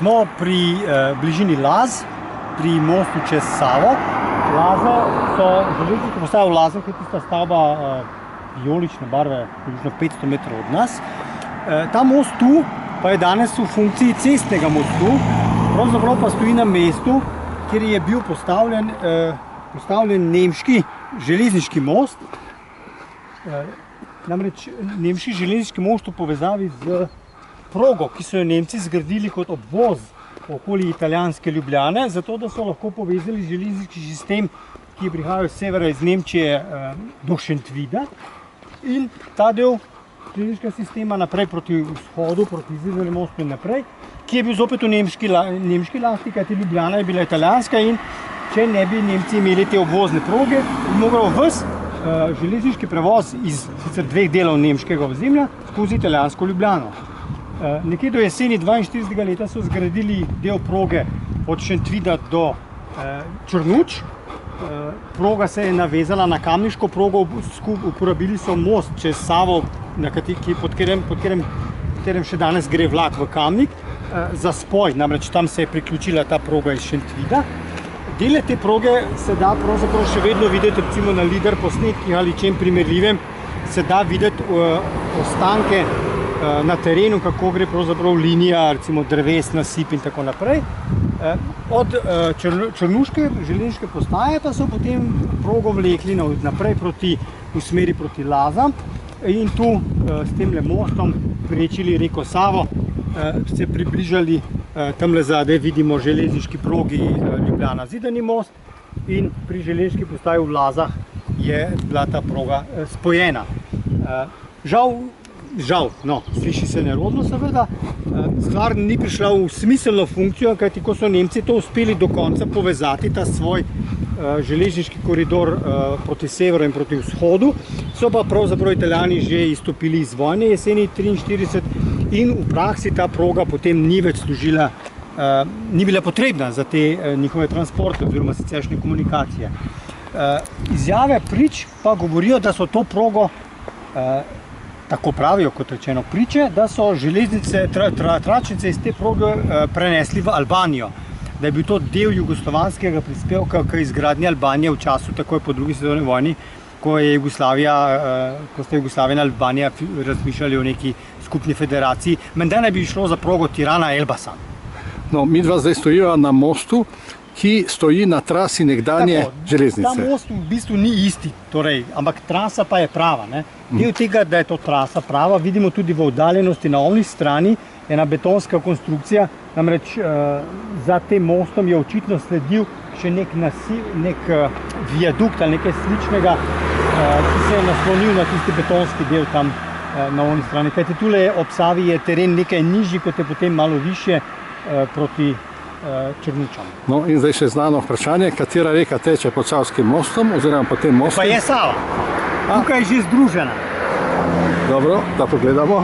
Smo pri bližini Laz, pri mostu čez Savo. Laze so železniške postaje v Lazah, je tista stavba vijolične barve, približno 500 metrov od nas. Ta most tu pa je danes v funkciji cestnega mostu, pravzaprav pa stoji na mestu, kjer je bil postavljen nemški železniški most. Namreč nemški železniški most v povezavi z progo, ki so jo Nemci zgradili kot obvoz okoli italijanske Ljubljane, zato da so lahko povezali železniški sistem, ki prihajajo iz severa iz Nemčije do Šentvida, in ta del železniškega sistema naprej proti vzhodu, proti Zidovemu mostu in naprej, ki je bil zopet v nemški lasti, kajti Ljubljana je bila italijanska, in če ne bi Nemci imeli te obvozne proge, bi mogel ves železniški prevoz iz sicer dveh delov nemškega ozemlja skozi italijansko Ljubljano. Nekje do jeseni 42. leta so zgradili del proge od Šentvida do Črnuč. Proga se je navezala na kamniško progo, uporabili so most čez Savo, pod katerem še danes gre vlak v Kamnik, za spoj, namreč tam se je priključila ta proga iz Šentvida. Dele te proge se da pravzaprav še vedno videti, recimo na Lider posnetkih ali čem primerljivem, se da videti ostanke na terenu, kako gre pravzaprav linija, recimo dreves, nasip in tako naprej. Od črnuške železniške postaje pa so potem progo vlekli naprej v smeri proti Lazam in tu s temle mostom prečili reko Savo, se približali, tamle zadaj vidimo železniški progi Ljubljana-Zidani most in pri železniški postaji v Lazah je bila ta proga spojena. Žal, sliši se nerodno seveda, stvar ni prišla v smiselno funkcijo, kajti ko so Nemci to uspeli do konca povezati, ta svoj železniški koridor proti severu in proti vzhodu, so pa pravzaprav Italijani že izstopili iz vojne jeseni 1943 in v praksi ta proga potem ni več služila, ni bila potrebna za te njihove transporte oziroma siceršnje komunikacije. Izjave prič pa govorijo, da so to progo, tako pravijo, kot rečeno priče, da so železnice, tračnice iz te proge prenesli v Albanijo, da je bil to del jugoslovanskega prispevka k izgradnji Albanije v času takoj po drugi svetovni vojni, ko sta Jugoslavija in Albanija razmišljali o neki skupni federaciji. Menda naj bi šlo za progo Tirana-Elbasan. No, midva zdaj stojiva na mostu, ki stoji na trasi nekdanje železnice. Ta most v bistvu ni isti, ampak trasa pa je prava. Del tega, da je to trasa prava, vidimo tudi v oddaljenosti na ovni strani, ena betonska konstrukcija, namreč za tem mostom je očitno sledil še nek viadukt ali nekaj sličnega, ki se je naslonil na tisti betonski del tam na ovni strani. Kajti tule ob Savi je teren nekaj nižji, kot je potem malo više proti Črnučam. No in zdaj še znano vprašanje, katera reka teče pod Savskim mostom oziroma pod tem mostom? Pa je Sava. Tukaj je že združena. Dobro, da pogledamo.